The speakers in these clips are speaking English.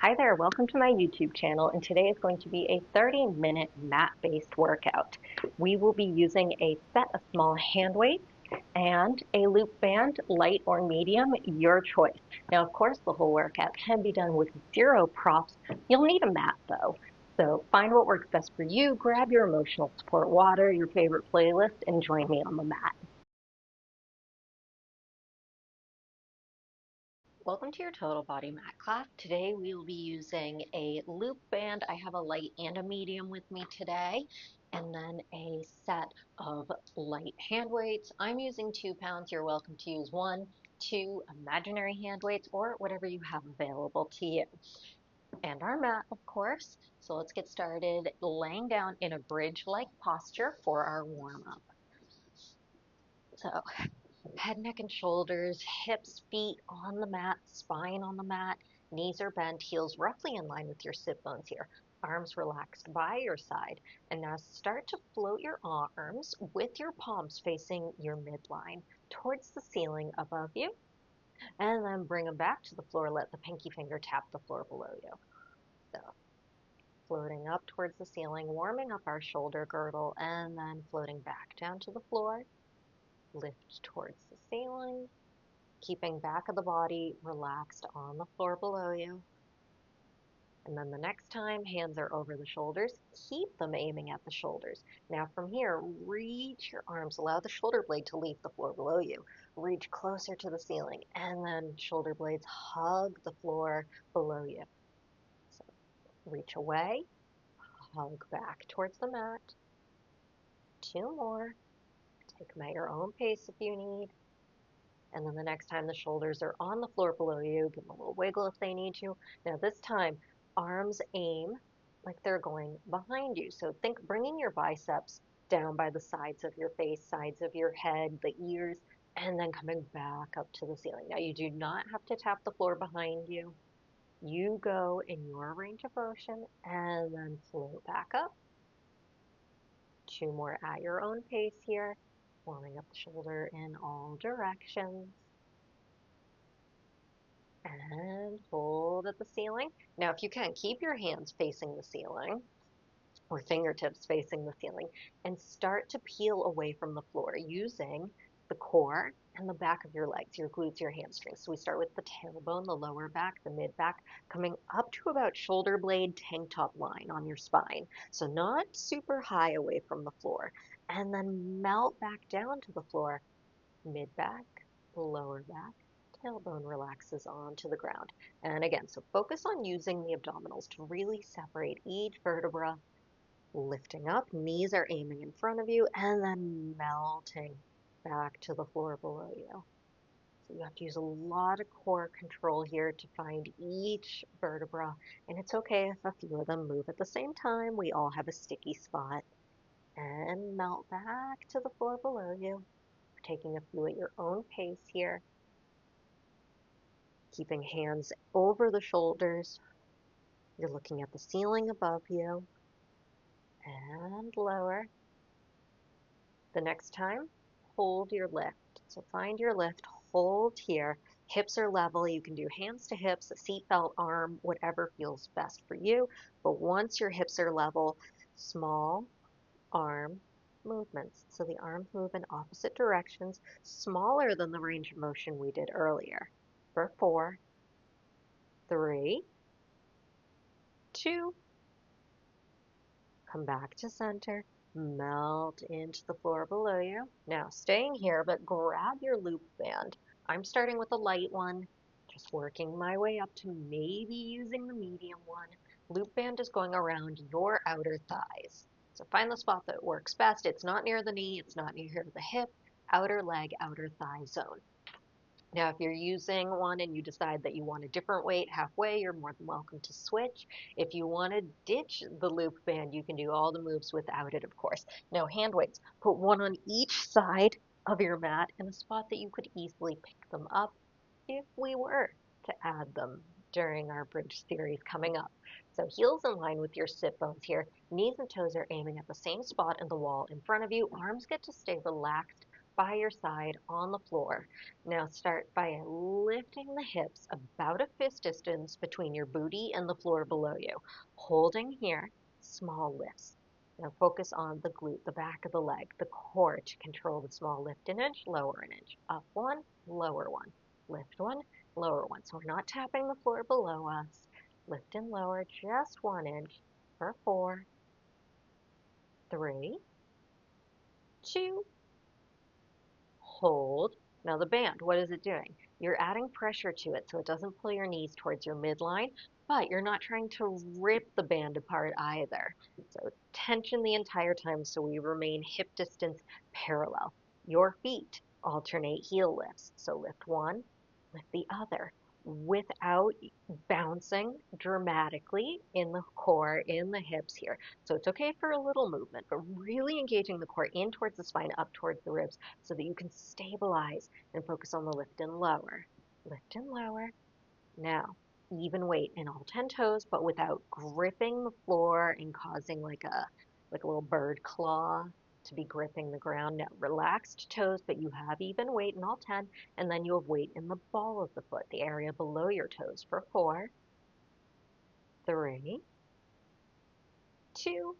Hi there, welcome to my YouTube channel, and today is going to be a 30-minute mat-based workout. We will be using a set of small hand weights and a loop band, light or medium, your choice. Now, of course, the whole workout can be done with zero props. You'll need a mat though. So find what works best for you, grab your emotional support water, your favorite playlist, and join me on the mat. Welcome to your total body mat class. Today we will be using a loop band. I have a light and a medium with me today, and then a set of light hand weights. I'm using 2 pounds. You're welcome to use 1, 2 imaginary hand weights or whatever you have available to you. And our mat, of course. So let's get started laying down in a bridge-like posture for our warm-up. So head, neck, and shoulders, hips, feet on the mat, spine on the mat, knees are bent, heels roughly in line with your sit bones here. Arms relaxed by your side. And now start to float your arms with your palms facing your midline towards the ceiling above you. And then bring them back to the floor. Let the pinky finger tap the floor below you. So floating up towards the ceiling, warming up our shoulder girdle, and then floating back down to the floor. Lift towards the ceiling, keeping back of the body relaxed on the floor below you. And then the next time, hands are over the shoulders, keep them aiming at the shoulders. Now from here, reach your arms, allow the shoulder blade to leave the floor below you. Reach closer to the ceiling, and then shoulder blades hug the floor below you. So reach away, hug back towards the mat. 2 more. Take them at your own pace if you need. And then the next time the shoulders are on the floor below you, give them a little wiggle if they need to. Now this time, arms aim like they're going behind you. So think bringing your biceps down by the sides of your face, sides of your head, the ears, and then coming back up to the ceiling. Now you do not have to tap the floor behind you. You go in your range of motion and then float back up. 2 more at your own pace here, warming up the shoulder in all directions. And hold at the ceiling. Now, if you can, keep your hands facing the ceiling or fingertips facing the ceiling and start to peel away from the floor using the core and the back of your legs, your glutes, your hamstrings. So we start with the tailbone, the lower back, the mid back, coming up to about shoulder blade tank top line on your spine. So not super high away from the floor. And then melt back down to the floor, mid back, lower back, tailbone relaxes onto the ground. And again, so focus on using the abdominals to really separate each vertebra, lifting up, knees are aiming in front of you, and then melting back to the floor below you. So you have to use a lot of core control here to find each vertebra, and it's okay if a few of them move at the same time. We all have a sticky spot. And melt back to the floor below you, taking a few at your own pace here. Keeping hands over the shoulders. You're looking at the ceiling above you. And lower. The next time, hold your lift. So find your lift, hold here. Hips are level. You can do hands to hips, a seatbelt arm, whatever feels best for you. But once your hips are level, small arm movements. So the arms move in opposite directions, smaller than the range of motion we did earlier. For 4, 3, 2, come back to center, melt into the floor below you. Now staying here, but grab your loop band. I'm starting with a light one, just working my way up to maybe using the medium one. Loop band is going around your outer thighs. So find the spot that works best. It's not near the knee, it's not near the hip, outer leg, outer thigh zone. Now, if you're using one and you decide that you want a different weight halfway, you're more than welcome to switch. If you want to ditch the loop band, you can do all the moves without it, of course. Now, hand weights, put one on each side of your mat in a spot that you could easily pick them up if we were to add them during our bridge series coming up. So heels in line with your sit bones here. Knees and toes are aiming at the same spot in the wall in front of you. Arms get to stay relaxed by your side on the floor. Now start by lifting the hips about a fist distance between your booty and the floor below you. Holding here, small lifts. Now focus on the glute, the back of the leg, the core to control the small lift an inch, lower an inch. Up one, lower one. Lift one, lower one. So we're not tapping the floor below us. Lift and lower just 1 inch for 4, 3, 2, hold. Now the band, what is it doing? You're adding pressure to it so it doesn't pull your knees towards your midline, but you're not trying to rip the band apart either. So tension the entire time so we remain hip distance parallel. Your feet alternate heel lifts. So lift one, lift the other without bouncing dramatically in the core, in the hips here. So it's okay for a little movement, but really engaging the core in towards the spine, up towards the ribs, so that you can stabilize and focus on the lift and lower. Lift and lower. Now, even weight in all 10 toes, but without gripping the floor and causing like a little bird claw to be gripping the ground. Now, relaxed toes, but you have even weight in all 10, and then you have weight in the ball of the foot, the area below your toes for 4, 3, 2,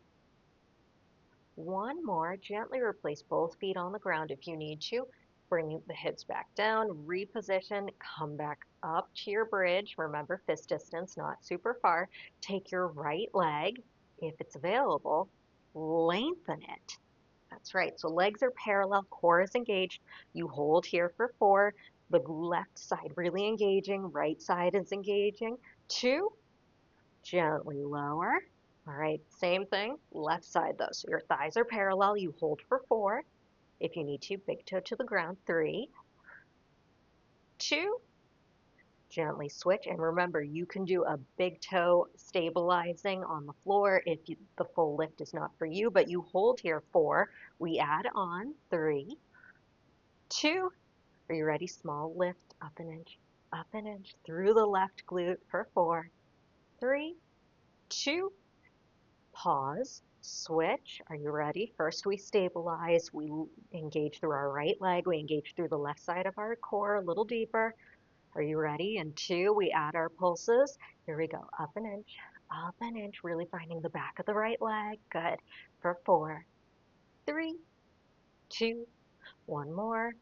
one more. Gently replace both feet on the ground if you need to. Bring the hips back down, reposition, come back up to your bridge. Remember, fist distance, not super far. Take your right leg, if it's available, lengthen it. That's right. So legs are parallel, core is engaged. You hold here for 4. The left side really engaging, right side is engaging. 2, gently lower. All right, same thing, left side though. So your thighs are parallel, you hold for 4. If you need to, big toe to the ground. 3, 2, gently switch. And remember, you can do a big toe stabilizing on the floor if the full lift is not for you, but you hold here. 4, we add on. 3, 2, are you ready? Small lift, up an inch through the left glute for 4, 3, 2, pause, switch. Are you ready? First we stabilize, we engage through our right leg, we engage through the left side of our core a little deeper. Are you ready? And 2, we add our pulses. Here we go, up an inch, really finding the back of the right leg. Good. For 4, 3, 2, one more.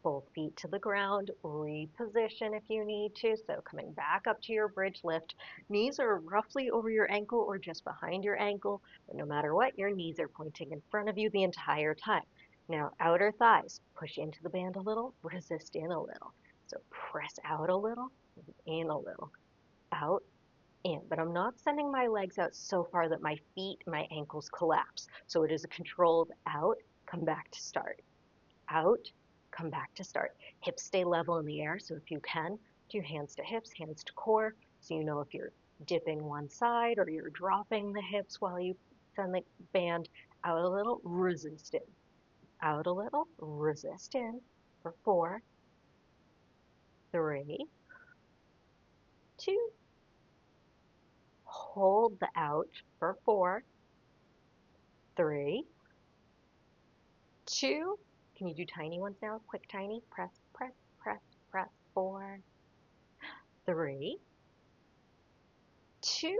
Both feet to the ground, reposition if you need to. So coming back up to your bridge lift, knees are roughly over your ankle or just behind your ankle, but no matter what, your knees are pointing in front of you the entire time. Now, outer thighs, push into the band a little, resist in a little. So press out a little, in a little, out, in. But I'm not sending my legs out so far that my feet, my ankles collapse. So it is a controlled out, come back to start. Out, come back to start. Hips stay level in the air, so if you can, do hands to hips, hands to core, so you know if you're dipping one side or you're dropping the hips while you send the band out a little, resist in. Out a little, resist in for 4, 3, 2, hold the out for 4, 3, 2, can you do tiny ones now? Quick tiny, press, press, press, press, 4, 3, 2,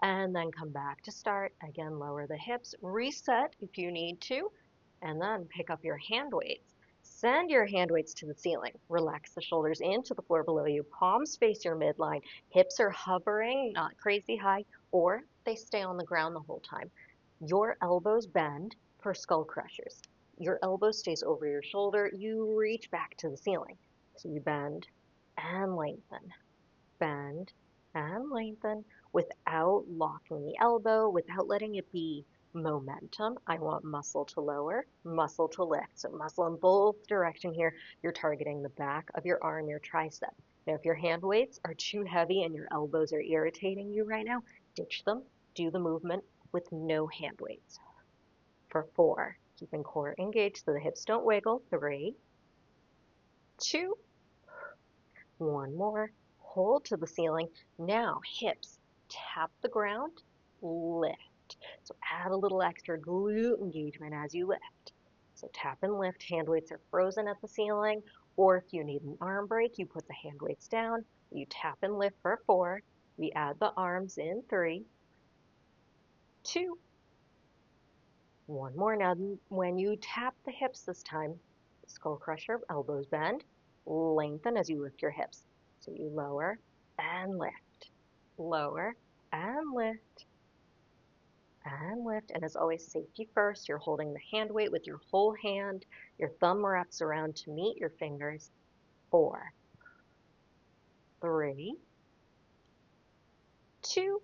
and then come back to start. Again, lower the hips, reset if you need to, and then pick up your hand weights. Send your hand weights to the ceiling. Relax the shoulders into the floor below you. Palms face your midline. Hips are hovering, not crazy high, or they stay on the ground the whole time. Your elbows bend for skull crushers. Your elbow stays over your shoulder. You reach back to the ceiling. So you bend and lengthen. Bend and lengthen without locking the elbow, without letting it be momentum. I want muscle to lower, muscle to lift. So muscle in both direction here. You're targeting the back of your arm, your tricep. Now, if your hand weights are too heavy and your elbows are irritating you right now, ditch them. Do the movement with no hand weights. For 4, keeping core engaged so the hips don't wiggle. 3, 2, one more. Hold to the ceiling. Now hips tap the ground, lift. So add a little extra glute engagement as you lift. So tap and lift, hand weights are frozen at the ceiling, or if you need an arm break, you put the hand weights down, you tap and lift for 4, we add the arms in 3, 2, one more. Now, when you tap the hips this time, skull crusher, elbows bend, lengthen as you lift your hips. So you lower and lift, lower and lift, and lift. And as always, safety first. You're holding the hand weight with your whole hand. Your thumb wraps around to meet your fingers. 4, 3, 2,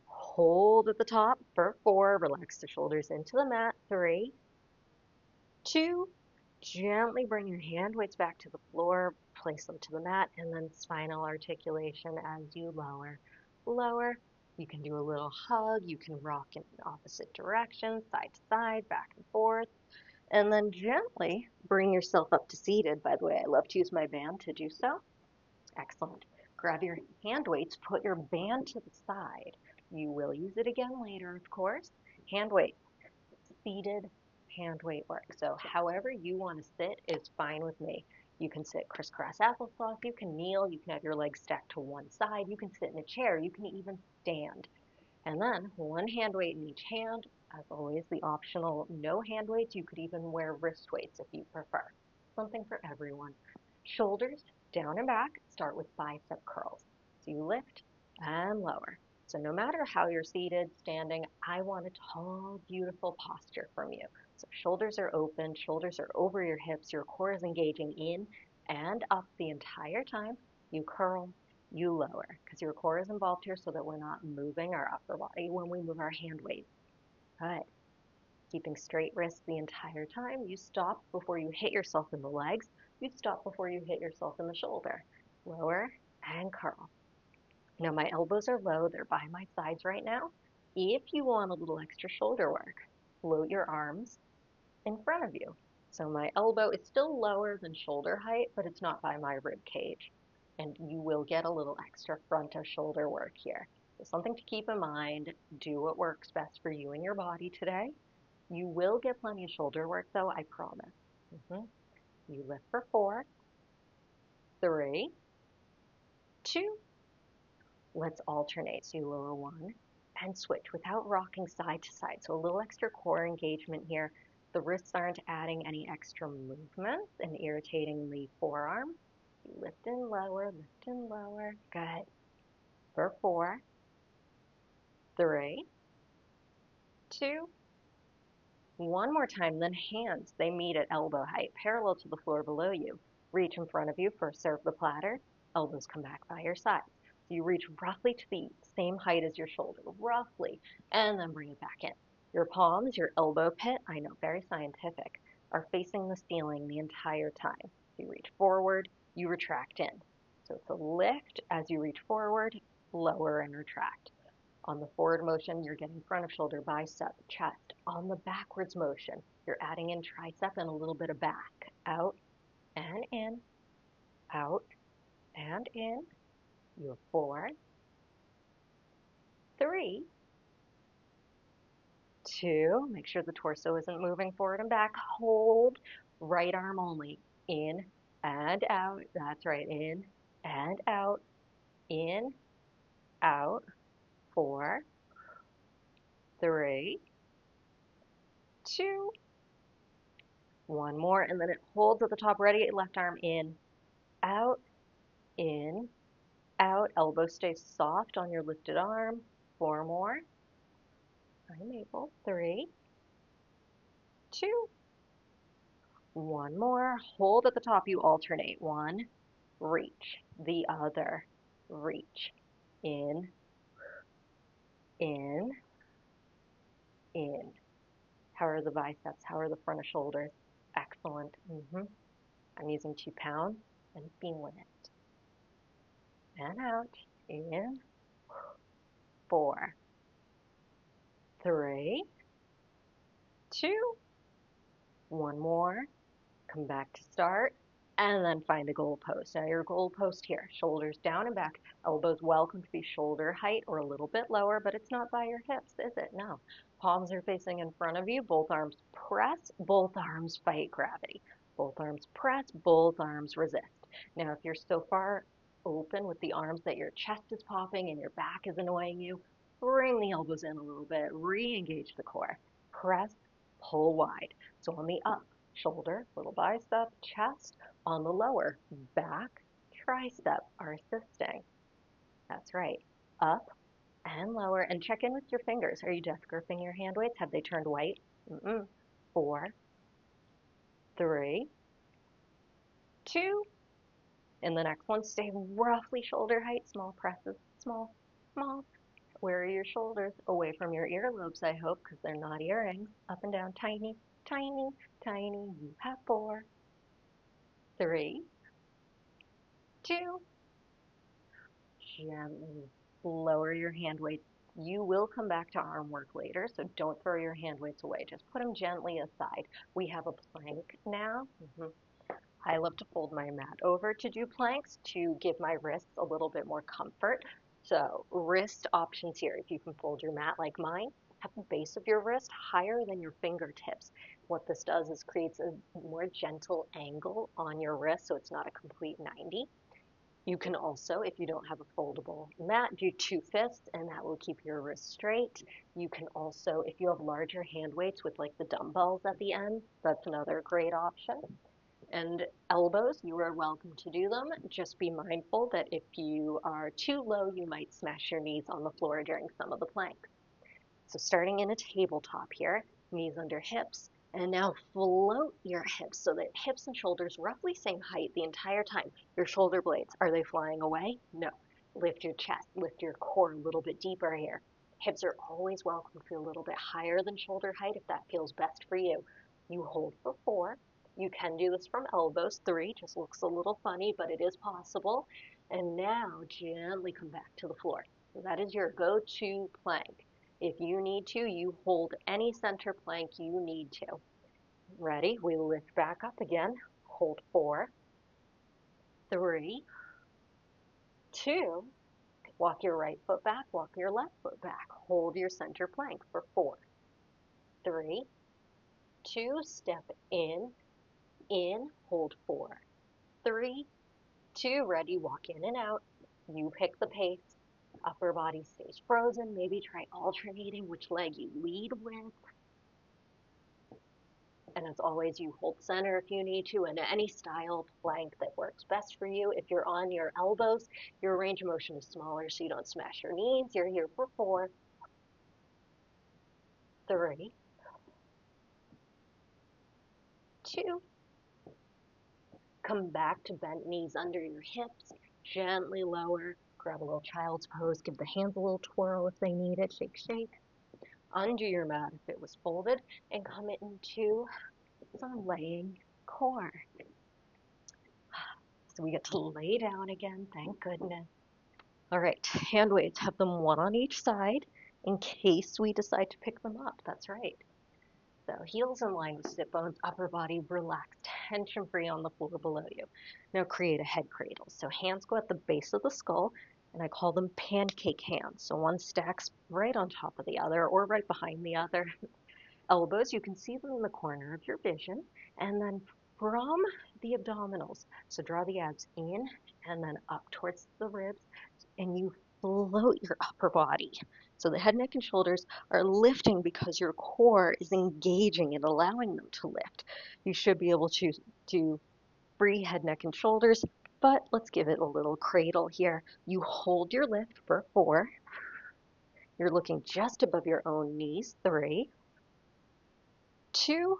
hold at the top for 4. Relax the shoulders into the mat. 3, 2, gently bring your hand weights back to the floor, place them to the mat, and then spinal articulation as you lower. Lower. You can do a little hug. You can rock in opposite directions, side to side, back and forth. And then gently bring yourself up to seated. By the way, I love to use my band to do so. Excellent. Grab your hand weights, put your band to the side. You will use it again later, of course. Hand weight, seated hand weight work. So however you want to sit is fine with me. You can sit crisscross applesauce, you can kneel, you can have your legs stacked to one side, you can sit in a chair, you can even stand. And then one hand weight in each hand. As always, the optional no hand weights. You could even wear wrist weights if you prefer. Something for everyone. Shoulders down and back. Start with bicep curls. So you lift and lower. So no matter how you're seated, standing, I want a tall, beautiful posture from you. So shoulders are open, shoulders are over your hips, your core is engaging in and up the entire time. You curl, you lower, because your core is involved here so that we're not moving our upper body when we move our hand weights. Good. Keeping straight wrists the entire time. You stop before you hit yourself in the legs. You stop before you hit yourself in the shoulder. Lower and curl. Now my elbows are low. They're by my sides right now. If you want a little extra shoulder work, float your arms in front of you. So my elbow is still lower than shoulder height, but it's not by my rib cage. And you will get a little extra front of shoulder work here. So something to keep in mind. Do what works best for you and your body today. You will get plenty of shoulder work though, I promise. You lift for 4, 3, 2. Let's alternate. So you lower 1 and switch without rocking side to side. So a little extra core engagement here. The wrists aren't adding any extra movement and irritating the forearm. You lift and lower, lift and lower. Good. For 4, 3, 2. One more time, then hands, they meet at elbow height, parallel to the floor below you. Reach in front of you for serve the platter. Elbows come back by your side. So you reach roughly to the same height as your shoulder, roughly, and then bring it back in. Your palms, your elbow pit, I know, very scientific, are facing the ceiling the entire time. You reach forward, you retract in. So it's a lift as you reach forward, lower and retract. On the forward motion, you're getting front of shoulder, bicep, chest. On the backwards motion, you're adding in tricep and a little bit of back. Out and in, out and in. You have 4, 3, 2. Make sure the torso isn't moving forward and back. Hold. Right arm only. In and out. That's right. In and out. In, out. 4, 3, 2. One more. And then it holds at the top. Ready? Left arm in, out, in, out. Elbow stays soft on your lifted arm. 4 more. I'm able. 3, 2. One more. Hold at the top. You alternate. 1, reach. The other, reach. In, in, in. How are the biceps? How are the front of shoulders? Excellent. I'm using 2 pounds and feeling it. And out. In. 4, 3, 2. One more. Come back to start. And then find a goal post. Now your goal post here, shoulders down and back, elbows welcome to be shoulder height or a little bit lower, but it's not by your hips, is it? No. Palms are facing in front of you, both arms press, both arms fight gravity. Both arms press, both arms resist. Now, if you're so far open with the arms that your chest is popping and your back is annoying you, bring the elbows in a little bit, re-engage the core. Press, pull wide. So on the up, shoulder, little bicep, chest. On the lower, back, tricep are assisting. That's right. Up, and lower, and check in with your fingers. Are you just gripping your hand weights? Have they turned white? 4, 3, 2. And the next one, stay roughly shoulder height. Small presses, small, small. Where are your shoulders? Away from your earlobes, I hope, because they're not earrings. Up and down, tiny, tiny, tiny. You have 4, 3, 2. Gently lower your hand weights. You will come back to arm work later, so don't throw your hand weights away. Just put them gently aside. We have a plank now. I love to fold my mat over to do planks to give my wrists a little bit more comfort. So wrist options here. If you can fold your mat like mine, have the base of your wrist higher than your fingertips. What this does is creates a more gentle angle on your wrist, so it's not a complete 90. You can also, if you don't have a foldable mat, do 2 fists, and that will keep your wrist straight. You can also, if you have larger hand weights with like the dumbbells at the end, that's another great option. And elbows, you are welcome to do them. Just be mindful that if you are too low, you might smash your knees on the floor during some of the planks. So starting in a tabletop here, knees under hips, and now float your hips so that hips and shoulders roughly same height the entire time. Your shoulder blades, are they flying away? No. Lift your chest, lift your core a little bit deeper here. Hips are always welcome to be a little bit higher than shoulder height if that feels best for you. You hold for 4. You can do this from elbows. 3 just looks a little funny, but it is possible. And now gently come back to the floor. So that is your go-to plank. If you need to, you hold any center plank you need to. Ready? We lift back up again. Hold 4, 3, 2. Walk your right foot back, walk your left foot back. Hold your center plank for 4, 3, 2. Step in, hold 4, 3, 2. Ready? Walk in and out. You pick the pace. Upper body stays frozen. Maybe try alternating which leg you lead with. And as always, you hold center if you need to, and any style plank that works best for you. If you're on your elbows, your range of motion is smaller, so you don't smash your knees. You're here for 4, 3, 2. Come back to bent knees under your hips. Gently lower. Grab a little child's pose. Give the hands a little twirl if they need it. Shake, shake. Undo your mat if it was folded, and come into some laying core. So we get to lay down again, thank goodness. All right, hand weights, have them 1 on each side in case we decide to pick them up. That's right. So heels in line with sit bones, upper body relaxed, tension free on the floor below you. Now create a head cradle. So hands go at the base of the skull, and I call them pancake hands. So one stacks right on top of the other or right behind the other. Elbows, you can see them in the corner of your vision, and then from the abdominals. So draw the abs in and then up towards the ribs, and you float your upper body. So the head, neck, and shoulders are lifting because your core is engaging and allowing them to lift. You should be able to do free head, neck, and shoulders, but let's give it a little cradle here. You hold your lift for 4. You're looking just above your own knees. 3, 2,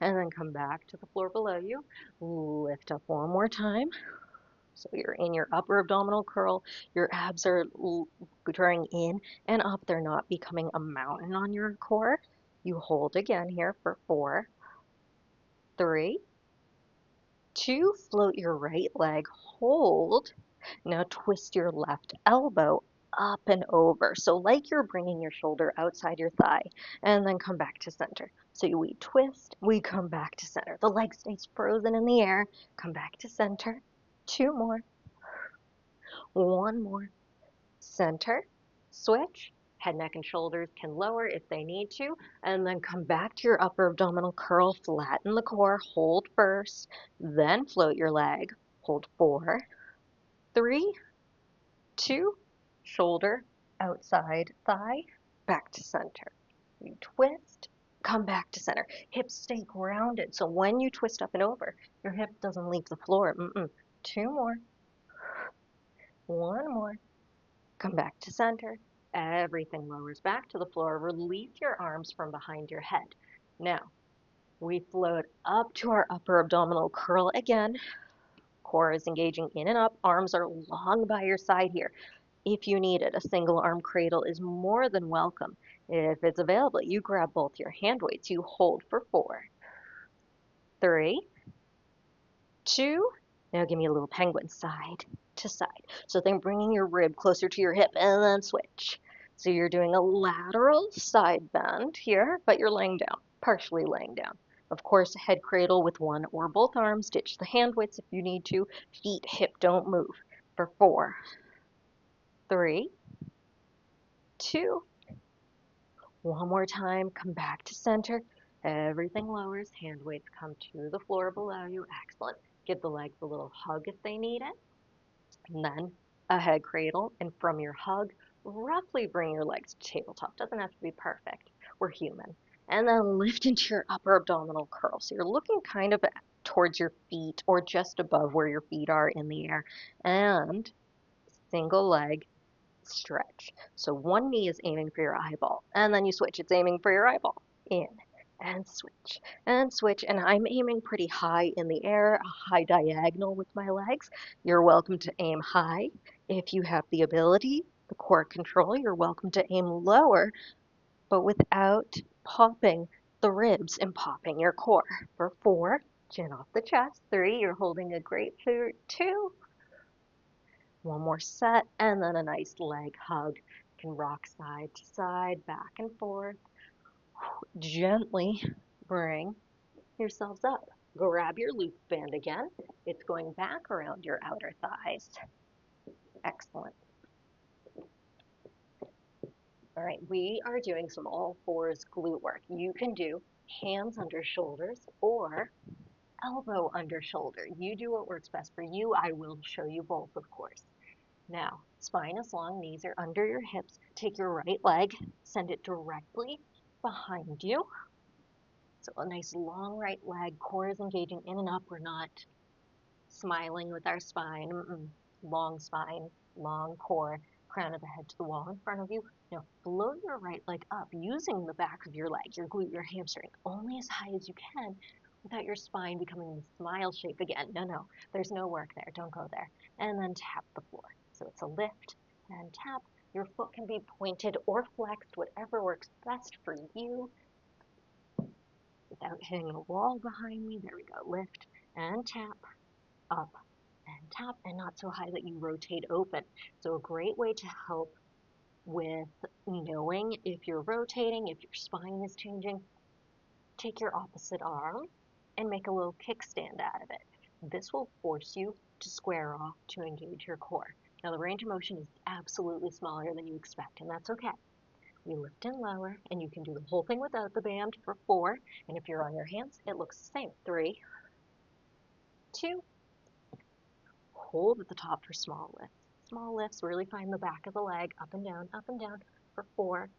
and then come back to the floor below you. Lift up one more time. So you're in your upper abdominal curl. Your abs are drawing in and up. They're not becoming a mountain on your core. You hold again here for 4, 3, 2. Float your right leg. Hold. Now twist your left elbow up and over. So like you're bringing your shoulder outside your thigh, and then come back to center. So we twist, we come back to center. The leg stays frozen in the air. Come back to center. 2 more. 1 more. Center. Switch. Head, neck, and shoulders can lower if they need to, and then come back to your upper abdominal curl, flatten the core, hold first, then float your leg. Hold 4, 3, 2, shoulder, outside thigh, back to center. You twist, come back to center. Hips stay grounded, so when you twist up and over, your hip doesn't leave the floor. 2 more. 1 more. Come back to center. Everything lowers back to the floor. Release your arms from behind your head. Now, we float up to our upper abdominal curl again. Core is engaging in and up. Arms are long by your side here. If you need it, a single arm cradle is more than welcome. If it's available, you grab both your hand weights. You hold for 4, 3, 2. Now give me a little penguin side to side. So then bringing your rib closer to your hip and then switch. So you're doing a lateral side bend here, but you're laying down, partially laying down. Of course, head cradle with one or both arms. Ditch the hand weights if you need to. Feet, hip, don't move. For 4, 3, 2. One more time. Come back to center. Everything lowers. Hand weights come to the floor below you. Excellent. Give the legs a little hug if they need it. And then a head cradle. And from your hug, roughly bring your legs to tabletop. Doesn't have to be perfect. We're human. And then lift into your upper abdominal curl. So you're looking kind of towards your feet or just above where your feet are in the air. And single leg stretch. So one knee is aiming for your eyeball, and then you switch. It's aiming for your eyeball. In and switch and switch. And I'm aiming pretty high in the air, a high diagonal with my legs. You're welcome to aim high if you have the ability, the core control. You're welcome to aim lower, but without popping the ribs and popping your core. For 4, chin off the chest. 3, you're holding a grapefruit. 2, one more set, and then a nice leg hug. You can rock side to side, back and forth. Gently bring yourselves up. Grab your loop band again. It's going back around your outer thighs. Excellent. All right, we are doing some all fours glute work. You can do hands under shoulders or elbow under shoulder. You do what works best for you. I will show you both, of course. Now, spine is long, knees are under your hips. Take your right leg, send it directly behind you. So a nice long right leg, core is engaging in and up. We're not smiling with our spine. Long spine, long core, crown of the head to the wall in front of you. Now, float your right leg up using the back of your leg, your glute, your hamstring, only as high as you can without your spine becoming the smile shape again. No, there's no work there. Don't go there. And then tap the floor. So it's a lift and tap. Your foot can be pointed or flexed, whatever works best for you. Without hitting a wall behind me. There we go. Lift and tap, up and tap, and not so high that you rotate open. So a great way to help with knowing if you're rotating, if your spine is changing, take your opposite arm and make a little kickstand out of it. This will force you to square off to engage your core. Now the range of motion is absolutely smaller than you expect, and that's okay. We lift and lower, and you can do the whole thing without the band for 4, and if you're on your hands, it looks the same. 3, 2, hold at the top for small lifts. Small lifts, really find the back of the leg, up and down for 4,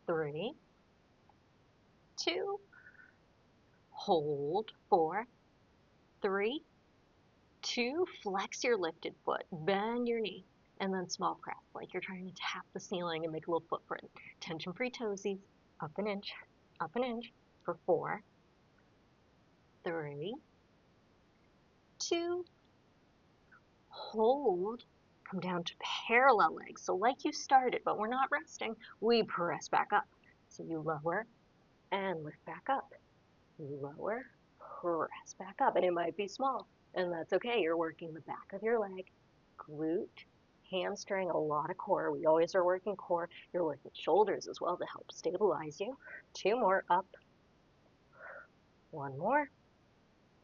3, 2, hold, 4, 3, 2, flex your lifted foot, bend your knee, and then small press, like you're trying to tap the ceiling and make a little footprint. Tension-free toesies, up an inch, for 4, 3, 2, hold, come down to parallel legs. So like you started, but we're not resting, we press back up. So you lower and lift back up. You lower, press back up, and it might be small, and that's okay. You're working the back of your leg, glute, hamstring, a lot of core. We always are working core. You're working shoulders as well to help stabilize you. 2 more, up, 1 more,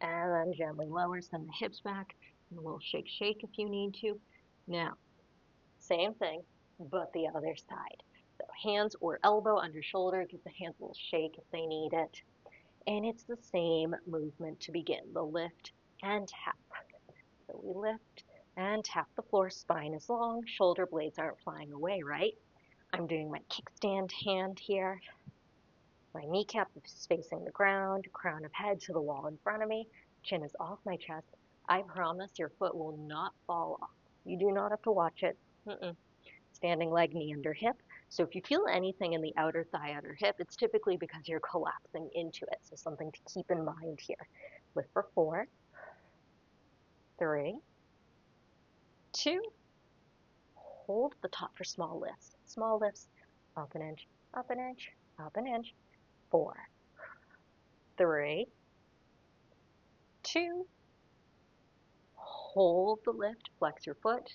and then gently lower, send the hips back, and a little shake if you need to. Now, same thing, but the other side. So hands or elbow under shoulder, give the hands a little shake if they need it. And it's the same movement to begin, the lift and tap. So we lift and tap the floor, spine is long, shoulder blades aren't flying away, right? I'm doing my kickstand hand here. My kneecap is facing the ground, crown of head to the wall in front of me, chin is off my chest. I promise your foot will not fall off. You do not have to watch it. Standing leg, knee under hip. So if you feel anything in the outer thigh, outer hip, it's typically because you're collapsing into it. So something to keep in mind here. Lift for 4, 3, 2, hold the top for small lifts. Small lifts, up an inch, up an inch, up an inch. 4, 3, 2, hold the lift, flex your foot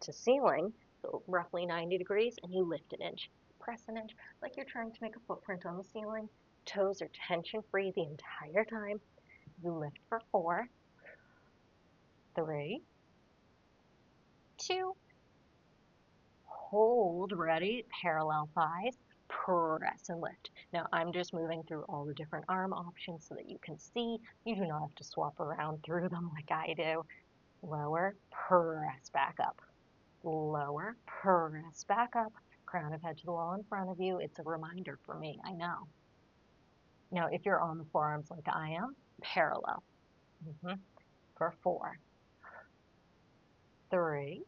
to ceiling, so roughly 90 degrees, and you lift an inch. Press an inch like you're trying to make a footprint on the ceiling. Toes are tension-free the entire time. You lift for 4, 3, 2, hold, ready, parallel thighs, press and lift. Now I'm just moving through all the different arm options so that you can see. You do not have to swap around through them like I do. Lower, press back up. Lower, press back up. Crown of head to the wall in front of you. It's a reminder for me, I know. Now, if you're on the forearms like I am, parallel. For 4, 3,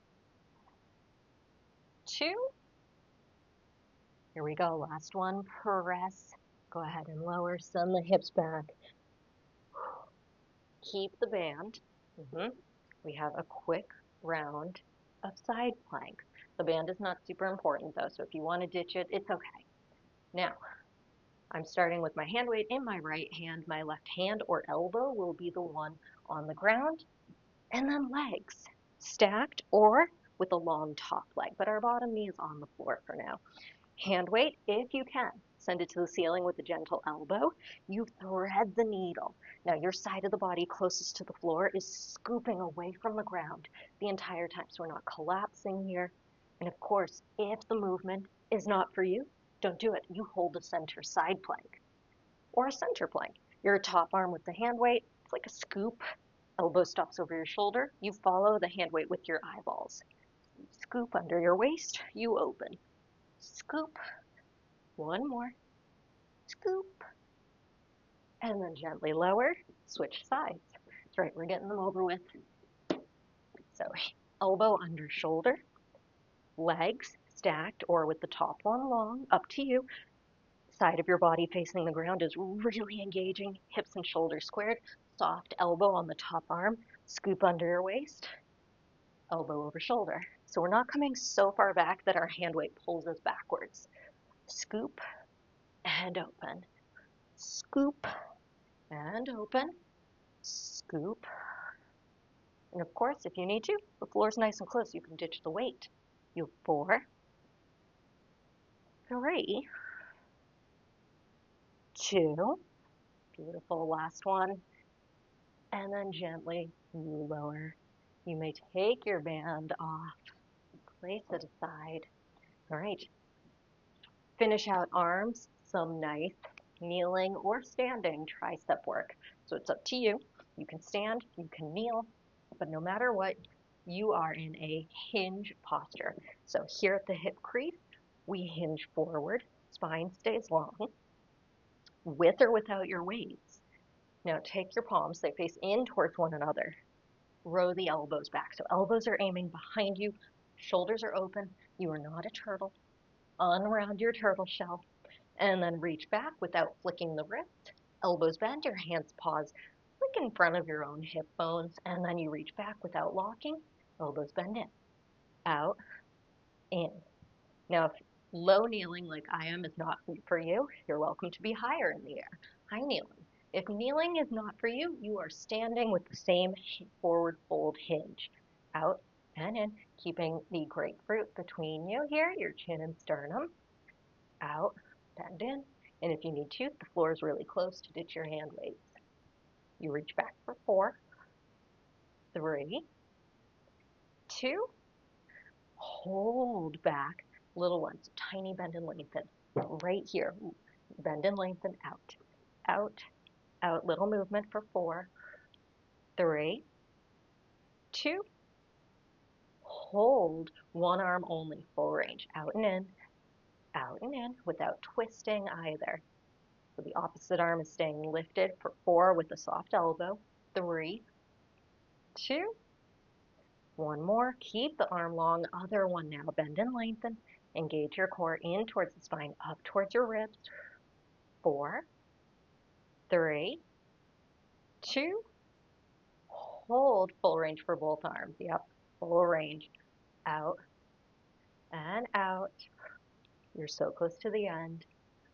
2. Here we go. Last one. Press. Go ahead and lower. Send the hips back. Keep the band. We have a quick round of side plank. The band is not super important though, so if you want to ditch it, it's okay. Now, I'm starting with my hand weight in my right hand. My left hand or elbow will be the one on the ground. And then legs stacked or with a long top leg, but our bottom knee is on the floor for now. Hand weight, if you can, send it to the ceiling with a gentle elbow. You thread the needle. Now your side of the body closest to the floor is scooping away from the ground the entire time, so we're not collapsing here. And of course, if the movement is not for you, don't do it. You hold a center side plank or a center plank. Your top arm with the hand weight, it's like a scoop. Elbow stops over your shoulder. You follow the hand weight with your eyeballs. Scoop under your waist, you open. Scoop, one more, scoop, and then gently lower, switch sides. That's right, we're getting them over with. So elbow under shoulder, legs stacked or with the top one long, up to you. Side of your body facing the ground is really engaging, hips and shoulders squared, soft elbow on the top arm, scoop under your waist, elbow over shoulder. So we're not coming so far back that our hand weight pulls us backwards. Scoop and open. Scoop and open. Scoop. And of course, if you need to, the floor's nice and close, you can ditch the weight. You have 4, 3, 2, beautiful, last one. And then gently you lower. You may take your band off, place it aside. All right, finish out arms, some nice kneeling or standing tricep work. So it's up to you. You can stand, you can kneel, but no matter what, you are in a hinge posture. So here at the hip crease, we hinge forward, spine stays long, with or without your weights. Now take your palms, they face in towards one another. Row the elbows back. So elbows are aiming behind you, shoulders are open. You are not a turtle. Unround your turtle shell. And then reach back without flicking the wrist. Elbows bend, your hands pause. Flick in front of your own hip bones. And then you reach back without locking. Elbows bend in. Out. In. Now, if low kneeling like I am is not for you, you're welcome to be higher in the air. High kneeling. If kneeling is not for you, you are standing with the same forward fold hinge. Out and in, keeping the grapefruit between you here, your chin and sternum. Out, bend in. And if you need to, the floor is really close to ditch your hand weights. You reach back for 4, 3, 2, hold back, little ones, tiny bend and lengthen, right here, bend and lengthen, out, out, out, little movement for 4, 3, 2, hold, one arm only, full range, out and in, without twisting either. So the opposite arm is staying lifted for 4 with a soft elbow, 3, 2, one more, keep the arm long, other one now, bend and lengthen, engage your core in towards the spine, up towards your ribs, 4, 3, 2, hold, full range for both arms, yep, full range, out and out, you're so close to the end,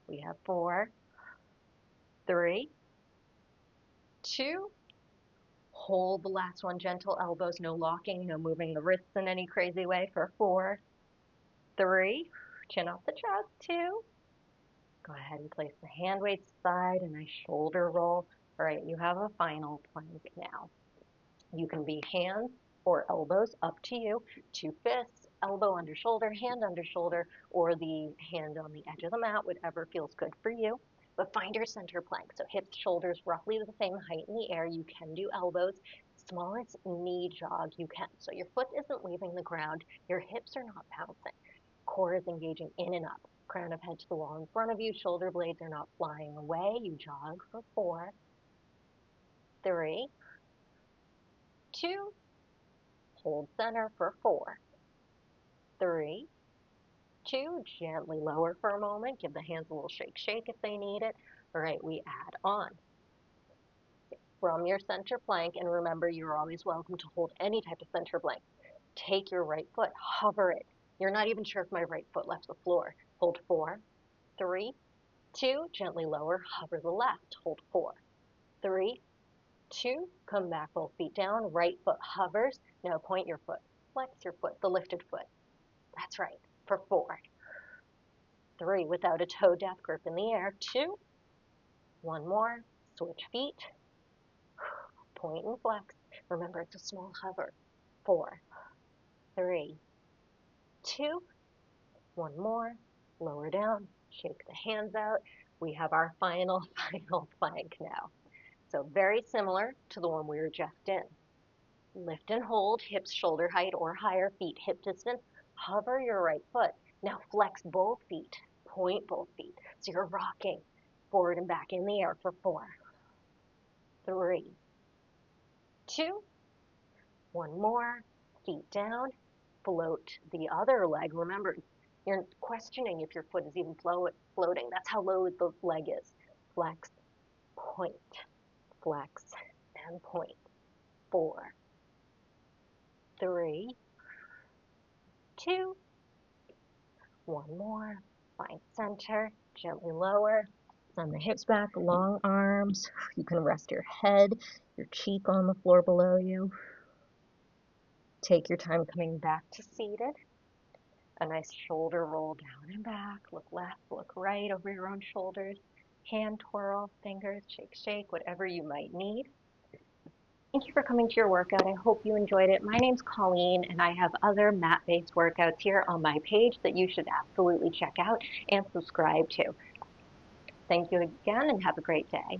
we have 4, 3, 2, hold the last one, gentle elbows, no locking, no moving the wrists in any crazy way for 4, 3, chin off the chest, 2, go ahead and place the hand weights aside, a nice shoulder roll. All right, you have a final plank now. You can be hands or elbows, up to you, 2 fists, elbow under shoulder, hand under shoulder, or the hand on the edge of the mat, whatever feels good for you. But find your center plank. So hips, shoulders, roughly the same height in the air. You can do elbows. Smallest knee jog you can. So your foot isn't leaving the ground. Your hips are not bouncing. Core is engaging in and up. Crown of head to the wall in front of you. Shoulder blades are not flying away. You jog for 4, 3, 2, hold center for 4, 3, 2, gently lower for a moment. Give the hands a little shake, shake if they need it. All right, we add on. From your center plank, and remember, you're always welcome to hold any type of center plank. Take your right foot, hover it. You're not even sure if my right foot left the floor. Hold 4, 3, 2, gently lower, hover the left. Hold 4, 3, 2, come back, both feet down, right foot hovers. Now point your foot, flex your foot, the lifted foot. That's right, for 4, 3, without a toe death grip in the air, 2, one more, switch feet, point and flex. Remember, it's a small hover. 4, 3, 2, one more, lower down, shake the hands out. We have our final plank now. So very similar to the one we were just in. Lift and hold, hips shoulder height or higher, feet hip distance. Hover your right foot. Now flex both feet, point both feet. So you're rocking forward and back in the air for 4, 3, 2, one more, feet down, float the other leg. Remember, you're questioning if your foot is even floating. That's how low the leg is. Flex, point, flex, and point. 4, 3, 2, one more, find center, gently lower, send the hips back, long arms. You can rest your head, your cheek on the floor below you. Take your time coming back to seated. A nice shoulder roll down and back. Look left, look right over your own shoulders. Hand twirl, fingers, shake, shake, whatever you might need. Thank you for coming to your workout. I hope you enjoyed it. My name's Colleen, and I have other mat-based workouts here on my page that you should absolutely check out and subscribe to. Thank you again, and have a great day.